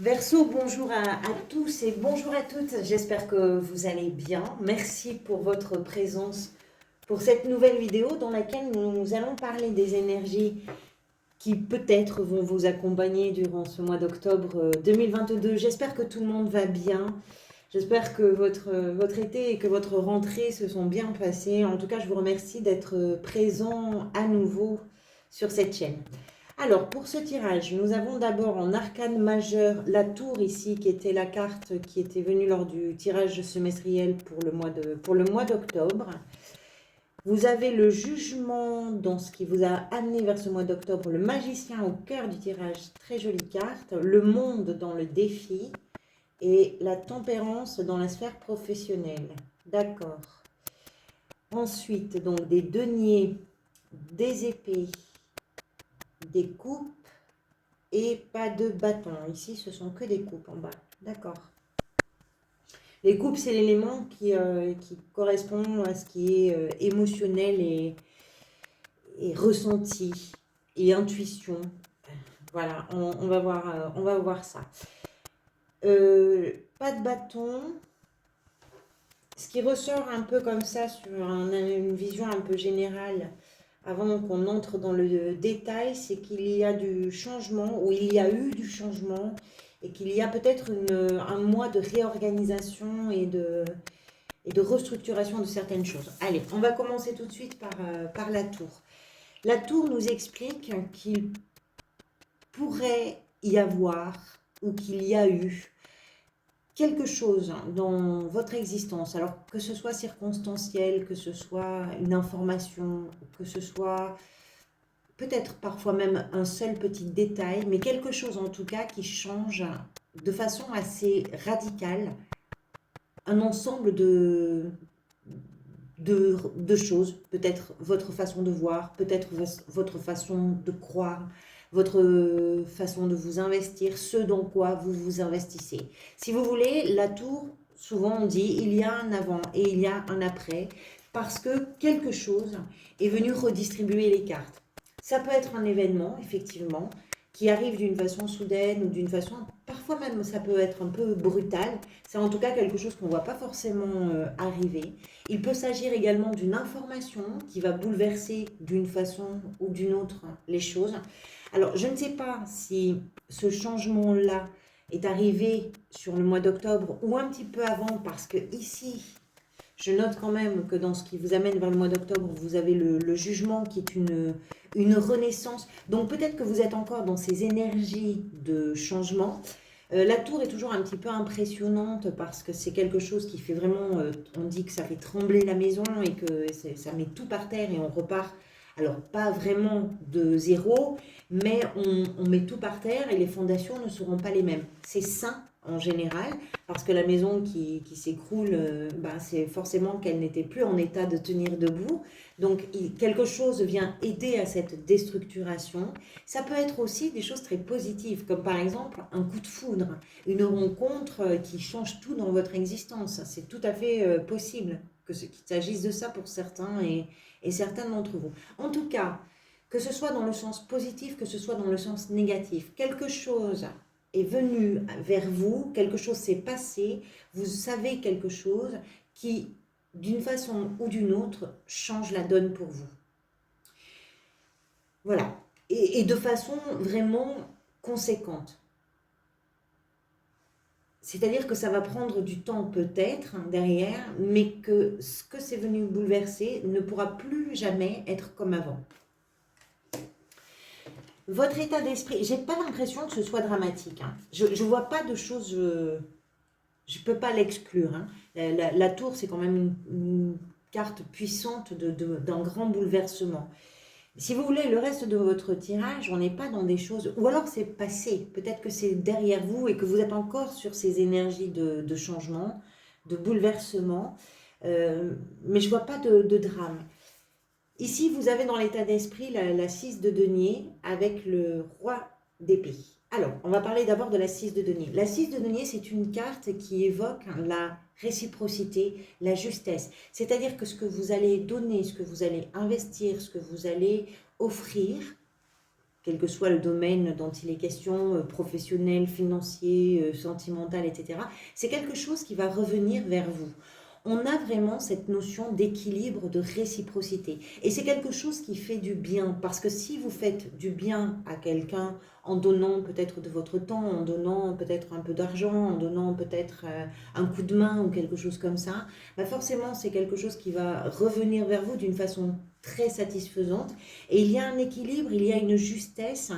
Verseau, bonjour à tous et bonjour à toutes. J'espère que vous allez bien. Merci pour votre présence pour cette nouvelle vidéo dans laquelle nous allons parler des énergies qui peut-être vont vous accompagner durant ce mois d'octobre 2022. J'espère que tout le monde va bien. J'espère que votre été et que votre rentrée se sont bien passées. En tout cas, je vous remercie d'être présent à nouveau sur cette chaîne. Alors, pour ce tirage, nous avons d'abord en arcane majeur la tour ici, qui était la carte qui était venue lors du tirage semestriel pour le mois d'octobre. Vous avez le jugement dans ce qui vous a amené vers ce mois d'octobre, le magicien au cœur du tirage, très jolie carte, le monde dans le défi et la tempérance dans la sphère professionnelle. D'accord. Ensuite, donc des deniers, des épées, des coupes, et pas de bâton. Ici, ce sont que des coupes en bas. D'accord. Les coupes, c'est l'élément qui correspond à ce qui est émotionnel et ressenti et intuition. Voilà, on va voir ça. Pas de bâton. Ce qui ressort un peu comme ça sur une vision un peu générale, avant qu'on entre dans le détail, c'est qu'il y a du changement, ou il y a eu du changement, et qu'il y a peut-être un mois de réorganisation et de restructuration de certaines choses. Allez, on va commencer tout de suite par la tour. La tour nous explique qu'il pourrait y avoir, ou qu'il y a eu, quelque chose dans votre existence, alors que ce soit circonstanciel, que ce soit une information, que ce soit peut-être parfois même un seul petit détail, mais quelque chose en tout cas qui change de façon assez radicale un ensemble de choses, peut-être votre façon de voir, peut-être votre façon de croire, votre façon de vous investir, ce dans quoi vous vous investissez. Si vous voulez, la tour, souvent on dit il y a un avant et il y a un après, parce que quelque chose est venu redistribuer les cartes. Ça peut être un événement, effectivement, qui arrive d'une façon soudaine ou d'une façon, parfois même ça peut être un peu brutal. C'est en tout cas quelque chose qu'on ne voit pas forcément arriver. Il peut s'agir également d'une information qui va bouleverser d'une façon ou d'une autre les choses. Alors, je ne sais pas si ce changement-là est arrivé sur le mois d'octobre ou un petit peu avant, parce que ici, je note quand même que dans ce qui vous amène vers le mois d'octobre, vous avez le jugement qui est une renaissance. Donc peut-être que vous êtes encore dans ces énergies de changement. La tour est toujours un petit peu impressionnante parce que c'est quelque chose qui fait vraiment, on dit que ça fait trembler la maison et que ça met tout par terre et on repart. Alors pas vraiment de zéro, mais on met tout par terre et les fondations ne seront pas les mêmes. C'est sain en général, parce que la maison qui s'écroule, c'est forcément qu'elle n'était plus en état de tenir debout. Donc quelque chose vient aider à cette déstructuration. Ça peut être aussi des choses très positives, comme par exemple un coup de foudre, une rencontre qui change tout dans votre existence. C'est tout à fait possible qu'il s'agisse de ça pour certains et certains d'entre vous. En tout cas, que ce soit dans le sens positif, que ce soit dans le sens négatif, quelque chose est venu vers vous, quelque chose s'est passé, vous savez quelque chose qui, d'une façon ou d'une autre, change la donne pour vous. Voilà. Et de façon vraiment conséquente. C'est-à-dire que ça va prendre du temps peut-être derrière, mais que ce que c'est venu bouleverser ne pourra plus jamais être comme avant. Votre état d'esprit, j'ai pas l'impression que ce soit dramatique. Hein. Je ne vois pas de choses, je ne peux pas l'exclure. Hein. La tour, c'est quand même une carte puissante d'un grand bouleversement. Si vous voulez, le reste de votre tirage, on n'est pas dans des choses... Ou alors c'est passé, peut-être que c'est derrière vous et que vous êtes encore sur ces énergies de changement, de bouleversement. Mais je ne vois pas de drame. Ici, vous avez dans l'état d'esprit la 6 de denier avec le roi d'épée. Alors, on va parler d'abord de la 6 de denier. La 6 de denier, c'est une carte qui évoque la réciprocité, la justesse. C'est-à-dire que ce que vous allez donner, ce que vous allez investir, ce que vous allez offrir, quel que soit le domaine dont il est question, professionnel, financier, sentimental, etc. C'est quelque chose qui va revenir vers vous. On a vraiment cette notion d'équilibre, de réciprocité. Et c'est quelque chose qui fait du bien, parce que si vous faites du bien à quelqu'un en donnant peut-être de votre temps, en donnant peut-être un peu d'argent, en donnant peut-être un coup de main ou quelque chose comme ça, bah forcément c'est quelque chose qui va revenir vers vous d'une façon très satisfaisante. Et il y a un équilibre, il y a une justesse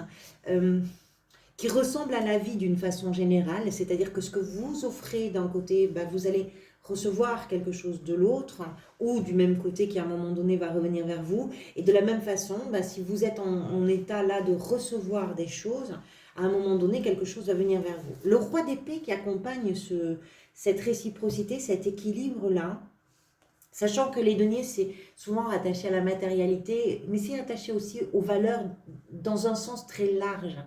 qui ressemble à la vie d'une façon générale, c'est-à-dire que ce que vous offrez d'un côté, bah, vous allez recevoir quelque chose de l'autre, ou du même côté qui à un moment donné va revenir vers vous. Et de la même façon, bah, si vous êtes en état là de recevoir des choses, à un moment donné, quelque chose va venir vers vous. Le roi d'épée qui accompagne cette réciprocité, cet équilibre-là, sachant que les deniers, c'est souvent attaché à la matérialité, mais c'est attaché aussi aux valeurs dans un sens très large.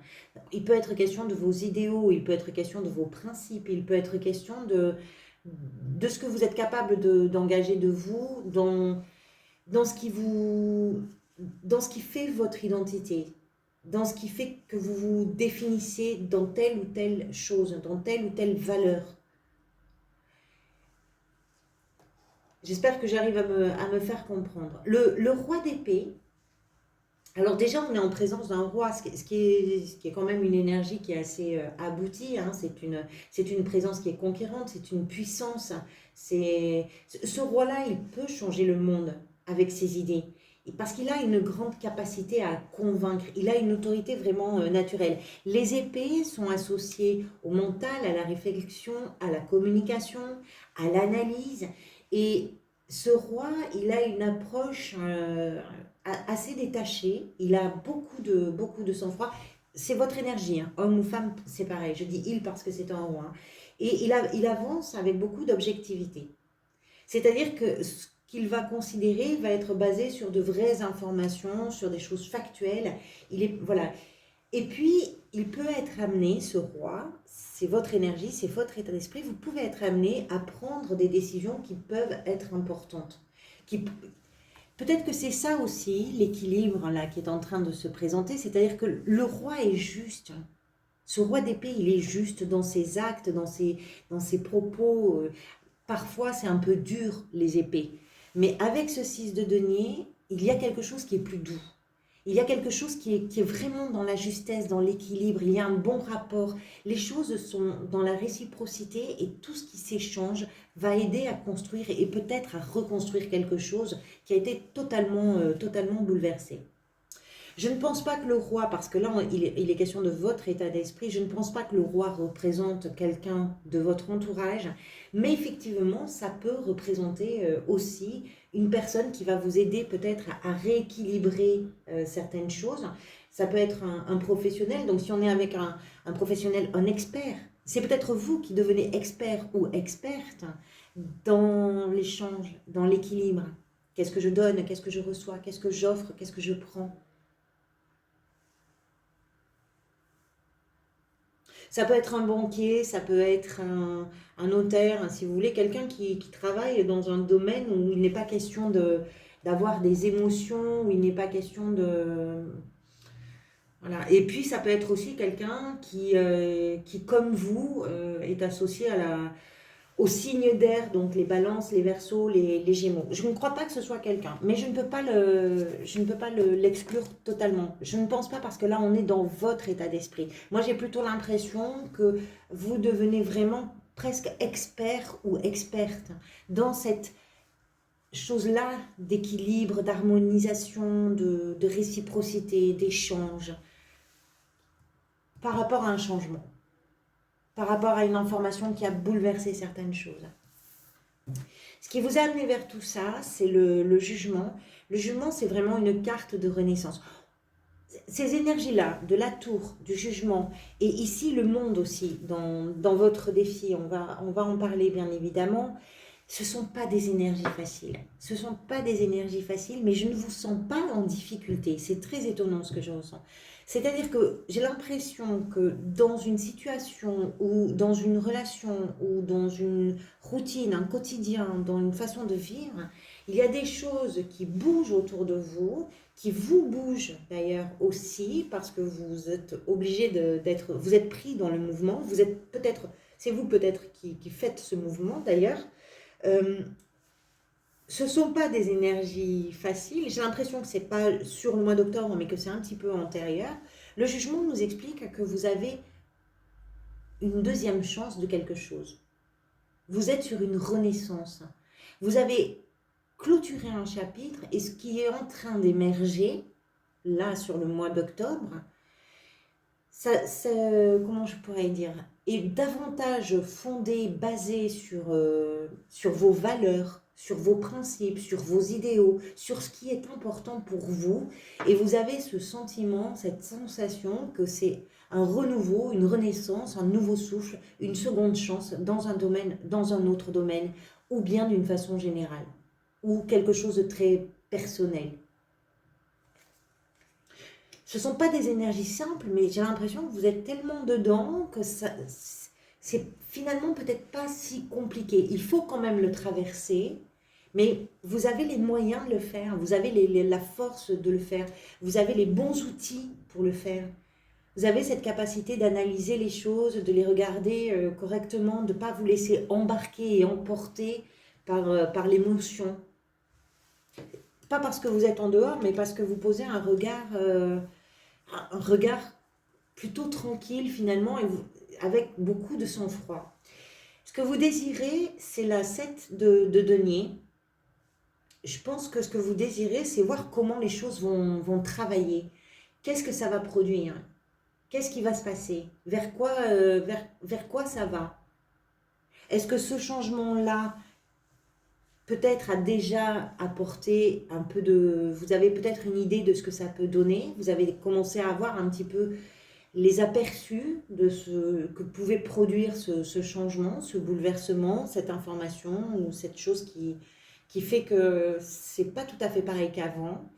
Il peut être question de vos idéaux, il peut être question de vos principes, il peut être question de ce que vous êtes capable d'engager de vous dans ce qui dans ce qui fait votre identité, dans ce qui fait que vous vous définissez dans telle ou telle chose, dans telle ou telle valeur. J'espère que j'arrive à me faire comprendre. Le roi d'épée, alors déjà on est en présence d'un roi, ce qui est quand même une énergie qui est assez aboutie, hein. C'est une présence qui est conquérante, c'est une puissance. Ce roi-là, il peut changer le monde avec ses idées. Parce qu'il a une grande capacité à convaincre, il a une autorité vraiment naturelle. Les épées sont associées au mental, à la réflexion, à la communication, à l'analyse. Et ce roi, il a une approche assez détachée, il a beaucoup de sang-froid. C'est votre énergie, hein. Homme ou femme, c'est pareil. Je dis il parce que c'est un roi, hein. Et il avance avec beaucoup d'objectivité. C'est-à-dire que ce qu'il va considérer va être basé sur de vraies informations, sur des choses factuelles. Voilà. Et puis, il peut être amené, ce roi, c'est votre énergie, c'est votre état d'esprit, vous pouvez être amené à prendre des décisions qui peuvent être importantes. Peut-être que c'est ça aussi, l'équilibre là qui est en train de se présenter, c'est-à-dire que le roi est juste. Ce roi d'épée, il est juste dans ses actes, dans ses propos. Parfois, c'est un peu dur, les épées. Mais avec ce 6 de denier, il y a quelque chose qui est plus doux. Il y a quelque chose qui est vraiment dans la justesse, dans l'équilibre. Il y a un bon rapport. Les choses sont dans la réciprocité et tout ce qui s'échange va aider à construire et peut-être à reconstruire quelque chose qui a été totalement bouleversé. Je ne pense pas que le roi, parce que là il est question de votre état d'esprit, je ne pense pas que le roi représente quelqu'un de votre entourage, mais effectivement ça peut représenter aussi une personne qui va vous aider peut-être à rééquilibrer certaines choses. Ça peut être un professionnel, donc si on est avec un professionnel, un expert, c'est peut-être vous qui devenez expert ou experte dans l'échange, dans l'équilibre. Qu'est-ce que je donne, qu'est-ce que je reçois, qu'est-ce que j'offre, qu'est-ce que je prends. Ça peut être un banquier, ça peut être un notaire, si vous voulez, quelqu'un qui travaille dans un domaine où il n'est pas question d'avoir des émotions, où il n'est pas question de... Voilà. Et puis, ça peut être aussi quelqu'un qui comme vous, est associé aux signes d'air, donc les balances, les verseaux, les gémeaux. Je ne crois pas que ce soit quelqu'un, mais je ne peux pas l'exclure totalement. Je ne pense pas parce que là, on est dans votre état d'esprit. Moi, j'ai plutôt l'impression que vous devenez vraiment presque expert ou experte dans cette chose-là d'équilibre, d'harmonisation, de réciprocité, d'échange, par rapport à un changement, par rapport à une information qui a bouleversé certaines choses. Ce qui vous a amené vers tout ça, c'est le jugement. Le jugement, c'est vraiment une carte de renaissance. Ces énergies-là, de la tour, du jugement, et ici le monde aussi, dans votre défi, on va en parler bien évidemment, ce ne sont pas des énergies faciles. Ce ne sont pas des énergies faciles, mais je ne vous sens pas en difficulté. C'est très étonnant ce que je ressens. C'est-à-dire que j'ai l'impression que dans une situation ou dans une relation ou dans une routine, un quotidien, dans une façon de vivre, Il y a des choses qui bougent autour de vous, qui vous bougent d'ailleurs aussi, parce que vous êtes obligé d'être, vous êtes pris dans le mouvement, vous êtes peut-être, c'est vous peut-être qui faites ce mouvement d'ailleurs. Ce ne sont pas des énergies faciles. J'ai l'impression que ce n'est pas sur le mois d'octobre, mais que c'est un petit peu antérieur. Le jugement nous explique que vous avez une deuxième chance de quelque chose. Vous êtes sur une renaissance. Vous avez clôturé un chapitre et ce qui est en train d'émerger, là sur le mois d'octobre, comment je pourrais dire, est davantage fondé, basé sur vos valeurs, sur vos principes, sur vos idéaux, sur ce qui est important pour vous. Et vous avez ce sentiment, cette sensation que c'est un renouveau, une renaissance, un nouveau souffle, une seconde chance dans un domaine, dans un autre domaine, ou bien d'une façon générale, ou quelque chose de très personnel. Ce ne sont pas des énergies simples, mais j'ai l'impression que vous êtes tellement dedans que c'est finalement peut-être pas si compliqué. Il faut quand même le traverser, mais vous avez les moyens de le faire, vous avez la force de le faire, vous avez les bons outils pour le faire. Vous avez cette capacité d'analyser les choses, de les regarder correctement, de ne pas vous laisser embarquer et emporter par l'émotion. Pas parce que vous êtes en dehors, mais parce que vous posez un regard plutôt tranquille finalement, et avec beaucoup de sang-froid. Ce que vous désirez, c'est la 7 de denier. Je pense que ce que vous désirez, c'est voir comment les choses vont travailler. Qu'est-ce que ça va produire? Qu'est-ce qui va se passer? Vers quoi ça va? Est-ce que ce changement-là, peut-être a déjà apporté un peu de... Vous avez peut-être une idée de ce que ça peut donner. Vous avez commencé à avoir un petit peu les aperçus de ce que pouvait produire ce changement, ce bouleversement, cette information ou cette chose qui fait que c'est pas tout à fait pareil qu'avant.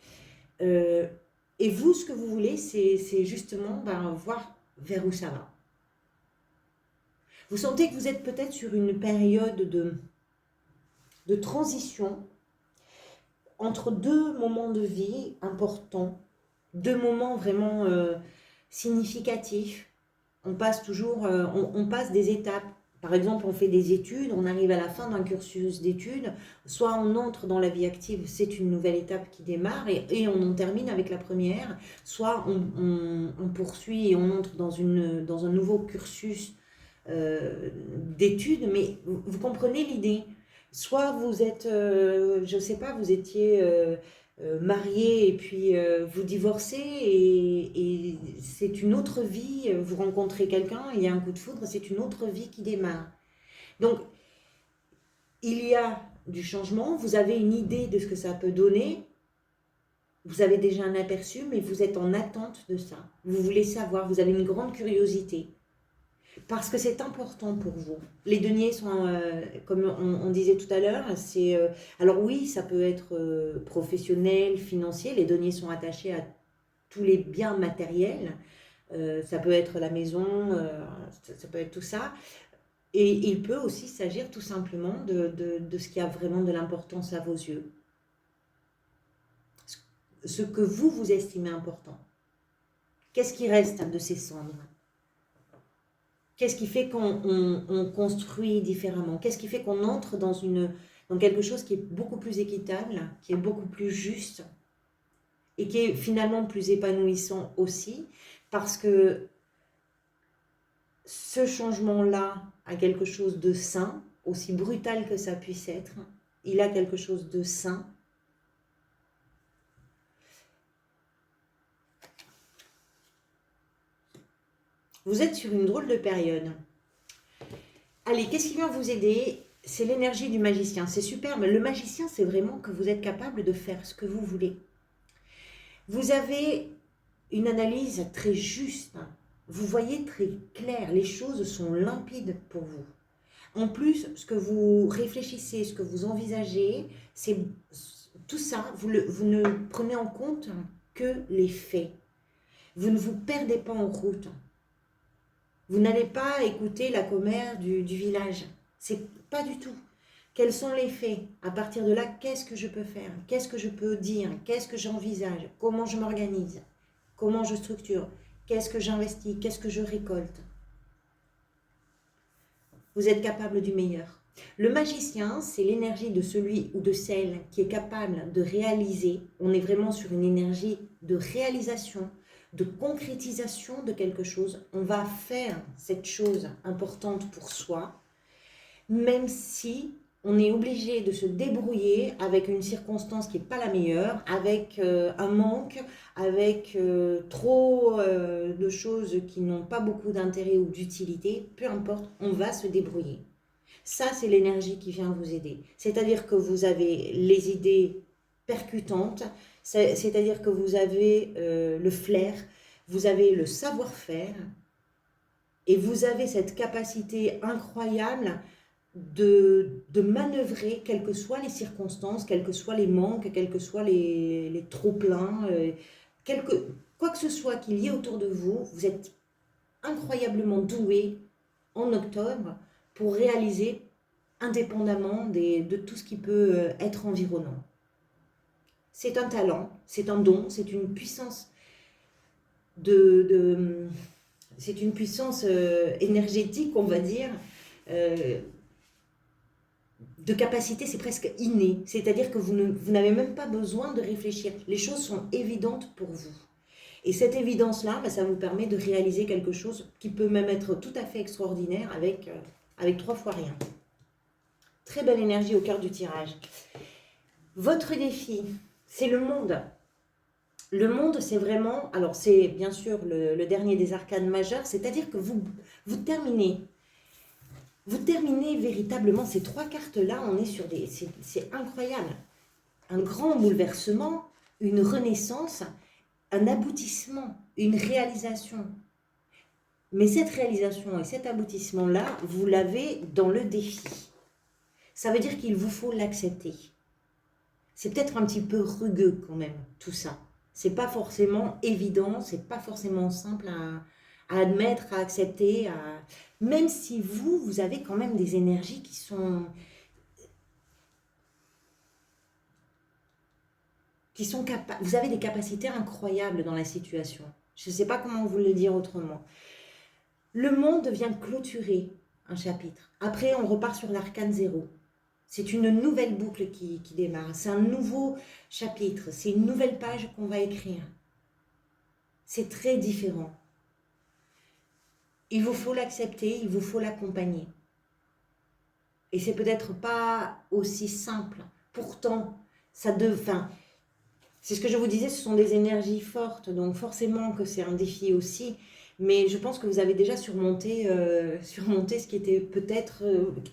Et vous, ce que vous voulez, c'est justement voir vers où ça va. Vous sentez que vous êtes peut-être sur une période de transition entre deux moments de vie importants, deux moments vraiment significatifs. On passe toujours, on passe des étapes. Par exemple, on fait des études, on arrive à la fin d'un cursus d'études, soit on entre dans la vie active, c'est une nouvelle étape qui démarre et on en termine avec la première, soit on poursuit et on entre dans un nouveau cursus d'études, mais vous comprenez l'idée. Soit vous êtes, je ne sais pas, vous étiez marié et puis vous divorcez et c'est une autre vie, vous rencontrez quelqu'un, il y a un coup de foudre, c'est une autre vie qui démarre. Donc, il y a du changement, vous avez une idée de ce que ça peut donner, vous avez déjà un aperçu, mais vous êtes en attente de ça. Vous voulez savoir, vous avez une grande curiosité. Parce que c'est important pour vous. Les deniers sont, comme on disait tout à l'heure, alors oui, ça peut être professionnel, financier, les deniers sont attachés à tous les biens matériels, ça peut être la maison, ça peut être tout ça, et il peut aussi s'agir tout simplement de ce qui a vraiment de l'importance à vos yeux. Ce que vous estimez important. Qu'est-ce qui reste de ces cendres ? Qu'est-ce qui fait qu'on construit différemment? Qu'est-ce qui fait qu'on entre dans quelque chose qui est beaucoup plus équitable, qui est beaucoup plus juste et qui est finalement plus épanouissant aussi? Parce que ce changement-là a quelque chose de sain, aussi brutal que ça puisse être. Il a quelque chose de sain. Vous êtes sur une drôle de période. Allez, qu'est-ce qui vient vous aider? C'est l'énergie du magicien. C'est super, mais le magicien, c'est vraiment que vous êtes capable de faire ce que vous voulez. Vous avez une analyse très juste. Vous voyez très clair. Les choses sont limpides pour vous. En plus, ce que vous réfléchissez, ce que vous envisagez, c'est tout ça, vous ne prenez en compte que les faits. Vous ne vous perdez pas en route. Vous n'allez pas écouter la commère du village. C'est pas du tout. Quels sont les faits? À partir de là, qu'est-ce que je peux faire? Qu'est-ce que je peux dire? Qu'est-ce que j'envisage? Comment je m'organise? Comment je structure? Qu'est-ce que j'investis? Qu'est-ce que je récolte? Vous êtes capable du meilleur. Le magicien, c'est l'énergie de celui ou de celle qui est capable de réaliser. On est vraiment sur une énergie de réalisation, de concrétisation de quelque chose. On va faire cette chose importante pour soi, même si on est obligé de se débrouiller avec une circonstance qui n'est pas la meilleure, avec un manque, avec trop de choses qui n'ont pas beaucoup d'intérêt ou d'utilité, peu importe, on va se débrouiller. Ça, c'est l'énergie qui vient vous aider. C'est-à-dire que vous avez les idées percutantes, c'est-à-dire que vous avez le flair, vous avez le savoir-faire, et vous avez cette capacité incroyable de manœuvrer, quelles que soient les circonstances, quels que soient les manques, quels que soient les trop-pleins, quoi que ce soit qu'il y ait autour de vous, vous êtes incroyablement doué en octobre pour réaliser indépendamment de tout ce qui peut être environnant. C'est un talent, c'est un don, c'est une puissance c'est une puissance énergétique, on va dire, de capacité, c'est presque inné. C'est-à-dire que vous n'avez même pas besoin de réfléchir. Les choses sont évidentes pour vous. Et cette évidence-là, ça vous permet de réaliser quelque chose qui peut même être tout à fait extraordinaire avec 3 fois rien. Très belle énergie au cœur du tirage. Votre défi, c'est le monde. Le monde, c'est vraiment... Alors, c'est bien sûr le dernier des arcanes majeures, c'est-à-dire que vous terminez. Vous terminez véritablement ces 3 cartes-là, on est sur des... C'est incroyable. Un grand bouleversement, une renaissance, un aboutissement, une réalisation. Mais cette réalisation et cet aboutissement-là, vous l'avez dans le défi. Ça veut dire qu'il vous faut l'accepter. C'est peut-être un petit peu rugueux quand même, tout ça. C'est pas forcément évident, c'est pas forcément simple à admettre, à accepter, même si vous avez quand même des énergies qui sont capables. Vous avez des capacités incroyables dans la situation. Je ne sais pas comment vous le dire autrement. Le monde vient clôturer un chapitre. Après, on repart sur l'arcane 0. C'est une nouvelle boucle qui démarre. C'est un nouveau chapitre. C'est une nouvelle page qu'on va écrire. C'est très différent. Il vous faut l'accepter, il vous faut l'accompagner. Et c'est peut-être pas aussi simple. Pourtant, c'est ce que je vous disais, ce sont des énergies fortes. Donc forcément que c'est un défi aussi. Mais je pense que vous avez déjà surmonté ce qui était peut-être,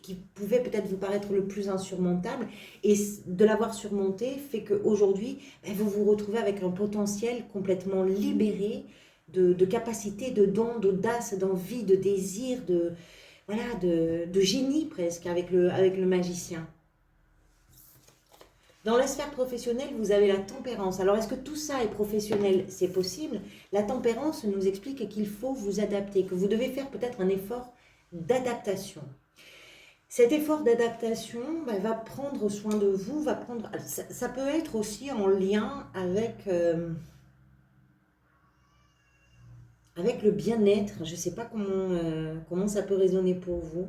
qui pouvait peut-être vous paraître le plus insurmontable. Et de l'avoir surmonté fait qu'aujourd'hui, vous vous retrouvez avec un potentiel complètement libéré de capacité, de dons, d'audace, d'envie, de désir, de génie presque avec le magicien. Dans la sphère professionnelle, vous avez la tempérance. Alors, est-ce que tout ça est professionnel? C'est possible. La tempérance nous explique qu'il faut vous adapter, que vous devez faire peut-être un effort d'adaptation. Cet effort d'adaptation va prendre soin de vous, ça peut être aussi en lien avec le bien-être. Je ne sais pas comment ça peut résonner pour vous.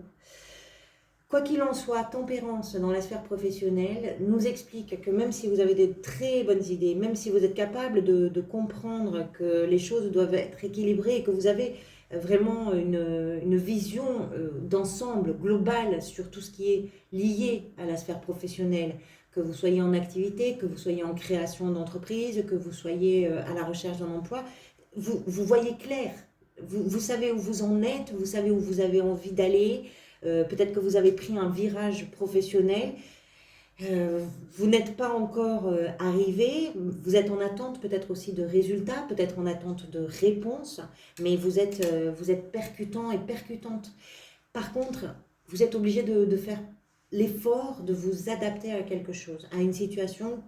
Quoi qu'il en soit, tempérance dans la sphère professionnelle nous explique que même si vous avez des très bonnes idées, même si vous êtes capable de comprendre que les choses doivent être équilibrées et que vous avez vraiment une vision d'ensemble globale sur tout ce qui est lié à la sphère professionnelle, que vous soyez en activité, que vous soyez en création d'entreprise, que vous soyez à la recherche d'un emploi, vous voyez clair, vous savez où vous en êtes, vous savez où vous avez envie d'aller. Peut-être que vous avez pris un virage professionnel, vous n'êtes pas encore arrivé, vous êtes en attente peut-être aussi de résultats, peut-être en attente de réponses, mais vous êtes percutant et percutante. Par contre, vous êtes obligé de faire l'effort de vous adapter à quelque chose, à une situation.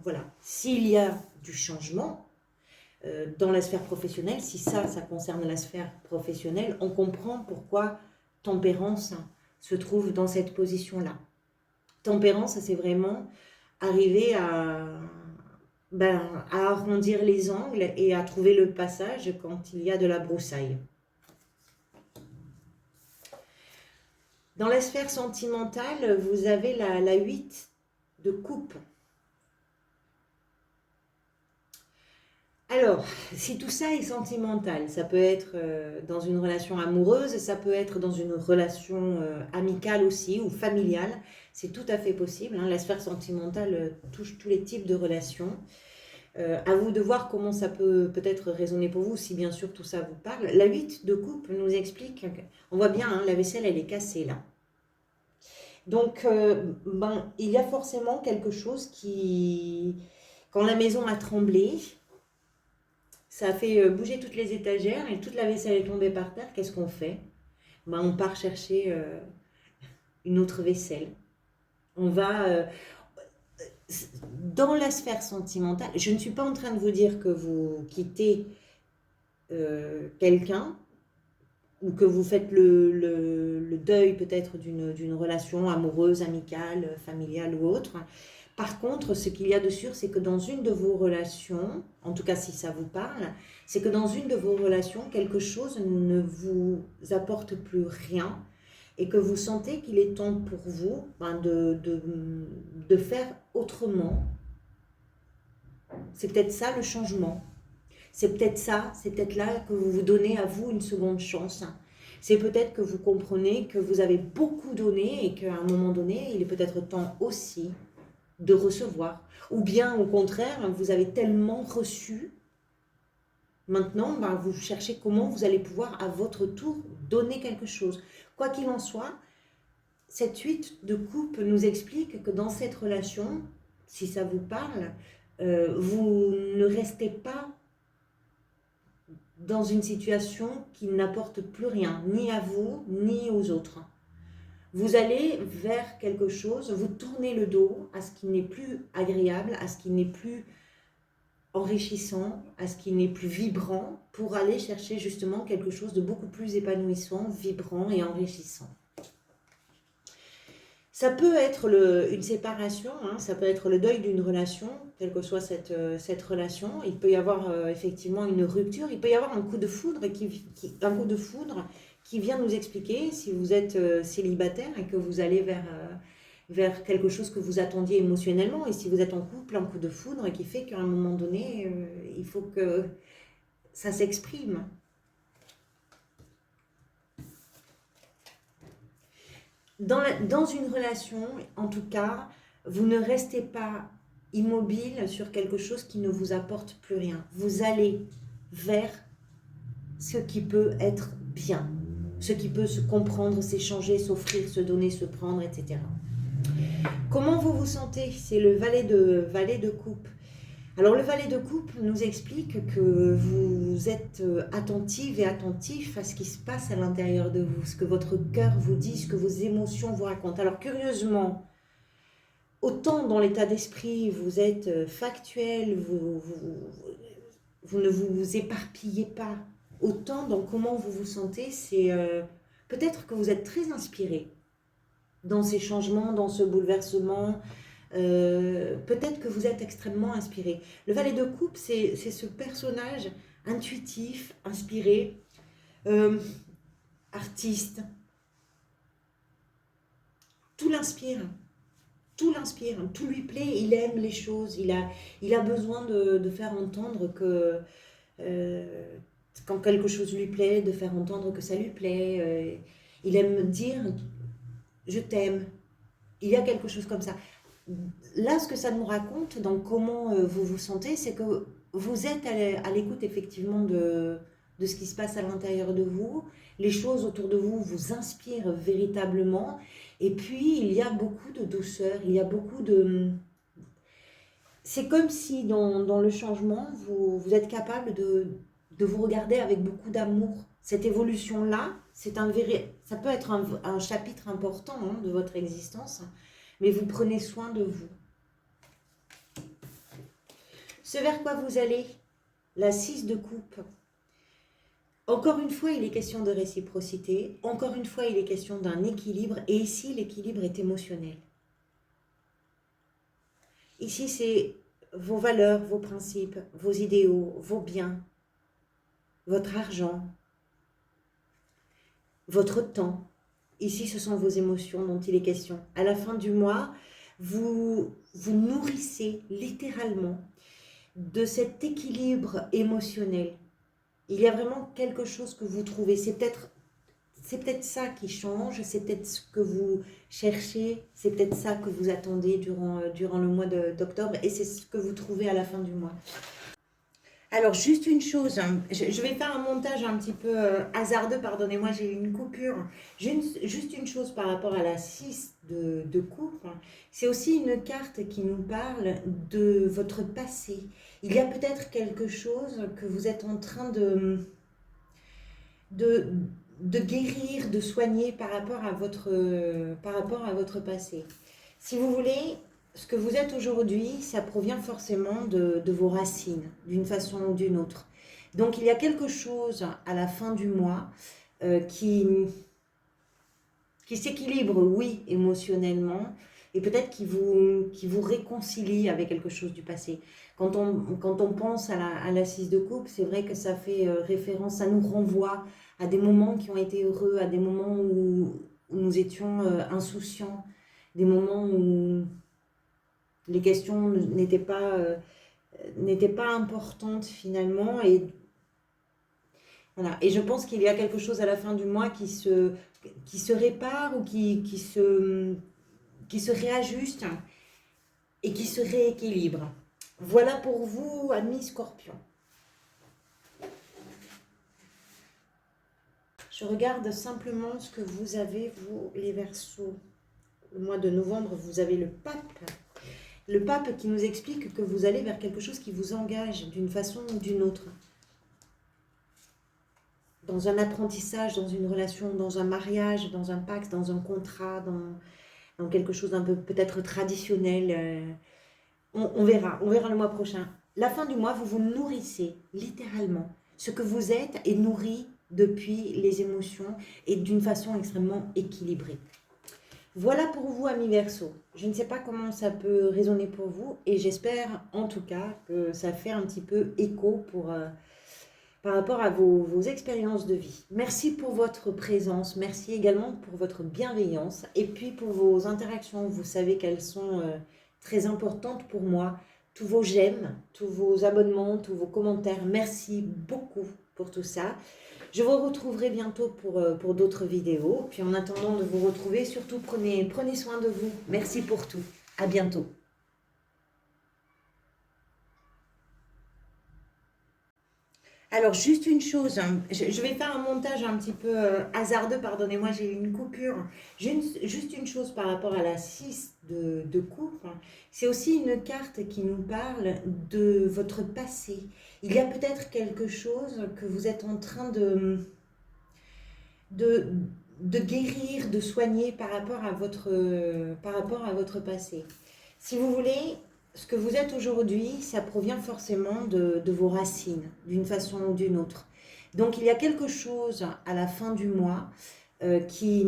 Voilà. S'il y a du changement dans la sphère professionnelle, si ça concerne la sphère professionnelle, on comprend pourquoi tempérance se trouve dans cette position-là. Tempérance, c'est vraiment arriver à arrondir les angles et à trouver le passage quand il y a de la broussaille. Dans la sphère sentimentale, vous avez la 8 de coupe. Alors, si tout ça est sentimental, ça peut être dans une relation amoureuse, ça peut être dans une relation amicale aussi ou familiale, c'est tout à fait possible. Hein. La sphère sentimentale touche tous les types de relations. À vous de voir comment ça peut peut-être résonner pour vous, si bien sûr tout ça vous parle. La 8 de coupe nous explique, on voit bien, hein, la vaisselle elle est cassée là. Donc, il y a forcément quelque chose qui, quand la maison a tremblé, ça a fait bouger toutes les étagères et toute la vaisselle est tombée par terre. Qu'est-ce qu'on fait? On part chercher une autre vaisselle. On va dans la sphère sentimentale. Je ne suis pas en train de vous dire que vous quittez quelqu'un ou que vous faites le deuil peut-être d'une relation amoureuse, amicale, familiale ou autre. Par contre, ce qu'il y a de sûr, c'est que dans une de vos relations, en tout cas si ça vous parle, c'est que dans une de vos relations, quelque chose ne vous apporte plus rien et que vous sentez qu'il est temps pour vous de faire autrement. C'est peut-être ça le changement. C'est peut-être ça, c'est peut-être là que vous vous donnez à vous une seconde chance. C'est peut-être que vous comprenez que vous avez beaucoup donné et qu'à un moment donné, il est peut-être temps aussi de recevoir. Ou bien au contraire, vous avez tellement reçu, maintenant vous cherchez comment vous allez pouvoir à votre tour donner quelque chose. Quoi qu'il en soit, cette 8 de coupe nous explique que dans cette relation, si ça vous parle, vous ne restez pas dans une situation qui n'apporte plus rien, ni à vous, ni aux autres. Vous allez vers quelque chose, vous tournez le dos à ce qui n'est plus agréable, à ce qui n'est plus enrichissant, à ce qui n'est plus vibrant, pour aller chercher justement quelque chose de beaucoup plus épanouissant, vibrant et enrichissant. Ça peut être une séparation, hein, ça peut être le deuil d'une relation, quelle que soit cette relation. Il peut y avoir effectivement une rupture, il peut y avoir un coup de foudre qui vient nous expliquer, si vous êtes célibataire et que vous allez vers quelque chose que vous attendiez émotionnellement, et si vous êtes en couple, un coup de foudre qui fait qu'à un moment donné, il faut que ça s'exprime. Dans une relation, en tout cas, vous ne restez pas immobile sur quelque chose qui ne vous apporte plus rien. Vous allez vers ce qui peut être bien, ce qui peut se comprendre, s'échanger, s'offrir, se donner, se prendre, etc. Comment vous vous sentez? C'est le valet de coupe. Alors le valet de coupe nous explique que vous êtes attentive et attentif à ce qui se passe à l'intérieur de vous, ce que votre cœur vous dit, ce que vos émotions vous racontent. Alors curieusement, autant dans l'état d'esprit vous êtes factuel, vous ne vous éparpillez pas, autant dans comment vous vous sentez, c'est peut-être que vous êtes très inspiré dans ces changements, dans ce bouleversement. Peut-être que vous êtes extrêmement inspiré. Le valet de coupe, c'est ce personnage intuitif, inspiré, artiste. Tout l'inspire, tout lui plaît, il aime les choses, il a besoin de faire entendre que quand quelque chose lui plaît, de faire entendre que ça lui plaît. Il aime dire « je t'aime ». Il y a quelque chose comme ça. Là, ce que ça nous raconte, dans comment vous vous sentez, c'est que vous êtes à l'écoute effectivement de ce qui se passe à l'intérieur de vous. Les choses autour de vous vous inspirent véritablement. Et puis, il y a beaucoup de douceur, il y a beaucoup de... C'est comme si dans le changement, vous êtes capable de vous regarder avec beaucoup d'amour. Cette évolution-là, ça peut être un chapitre important hein, de votre existence, mais vous prenez soin de vous. Ce vers quoi vous allez, la 6 de coupe. Encore une fois, il est question de réciprocité. Encore une fois, il est question d'un équilibre. Et ici, l'équilibre est émotionnel. Ici, c'est vos valeurs, vos principes, vos idéaux, vos biens, votre argent, votre temps. Ici, ce sont vos émotions dont il est question. À la fin du mois, vous vous nourrissez littéralement de cet équilibre émotionnel. Il y a vraiment quelque chose que vous trouvez. C'est peut-être ça qui change, c'est peut-être ce que vous cherchez, c'est peut-être ça que vous attendez durant le mois d'octobre et c'est ce que vous trouvez à la fin du mois. Alors, juste une chose, hein, je vais faire un montage un petit peu hasardeux, pardonnez-moi, j'ai eu une coupure. Juste une chose par rapport à la 6 de coupe, hein. C'est aussi une carte qui nous parle de votre passé. Il y a peut-être quelque chose que vous êtes en train de, de guérir, de soigner par rapport à votre passé. Si vous voulez, ce que vous êtes aujourd'hui, ça provient forcément de vos racines, d'une façon ou d'une autre. Donc il y a quelque chose à la fin du mois qui s'équilibre, oui, émotionnellement, et peut-être qui vous réconcilie avec quelque chose du passé. Quand on pense à la 6 de coupe, c'est vrai que ça fait référence, ça nous renvoie à des moments qui ont été heureux, à des moments où nous étions insouciants, des moments où les questions n'étaient pas importantes finalement. Et, voilà. Et je pense qu'il y a quelque chose à la fin du mois qui se répare ou qui se réajuste et qui se rééquilibre. Voilà pour vous, amis Scorpion. Je regarde simplement ce que vous avez, vous, les Verseaux. Le mois de novembre, vous avez le pape. Le pape qui nous explique que vous allez vers quelque chose qui vous engage d'une façon ou d'une autre. Dans un apprentissage, dans une relation, dans un mariage, dans un pacte, dans un contrat, dans quelque chose d'un peu peut-être traditionnel. On verra le mois prochain. La fin du mois, vous vous nourrissez littéralement. Ce que vous êtes est nourri depuis les émotions et d'une façon extrêmement équilibrée. Voilà pour vous, amis Verseaux. Je ne sais pas comment ça peut résonner pour vous et j'espère en tout cas que ça fait un petit peu écho par rapport à vos expériences de vie. Merci pour votre présence, merci également pour votre bienveillance et puis pour vos interactions. Vous savez qu'elles sont très importantes pour moi. Tous vos j'aime, tous vos abonnements, tous vos commentaires, merci beaucoup pour tout ça. Je vous retrouverai bientôt pour d'autres vidéos. Puis en attendant de vous retrouver, surtout prenez soin de vous. Merci pour tout. À bientôt. Alors, juste une chose, hein, je vais faire un montage un petit peu hasardeux, pardonnez-moi, j'ai eu une coupure. Juste une chose par rapport à la 6 de coupe, hein. C'est aussi une carte qui nous parle de votre passé. Il y a peut-être quelque chose que vous êtes en train de guérir, de soigner par rapport à votre passé. Si vous voulez, ce que vous êtes aujourd'hui, ça provient forcément de vos racines, d'une façon ou d'une autre. Donc il y a quelque chose à la fin du mois qui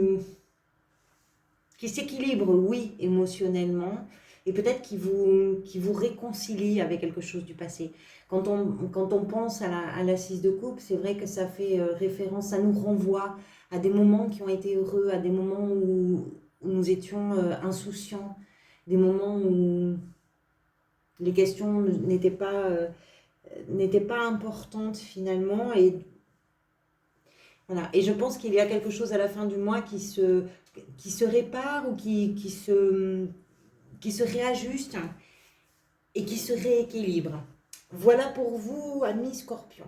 s'équilibre, oui, émotionnellement, et peut-être qui vous réconcilie avec quelque chose du passé. Quand on pense à la 6 de coupe, c'est vrai que ça fait référence, ça nous renvoie à des moments qui ont été heureux, à des moments où nous étions insouciants, des moments où les questions n'étaient pas importantes finalement. Et, voilà. Et je pense qu'il y a quelque chose à la fin du mois qui se répare ou qui se réajuste et qui se rééquilibre. Voilà pour vous, amis Scorpion.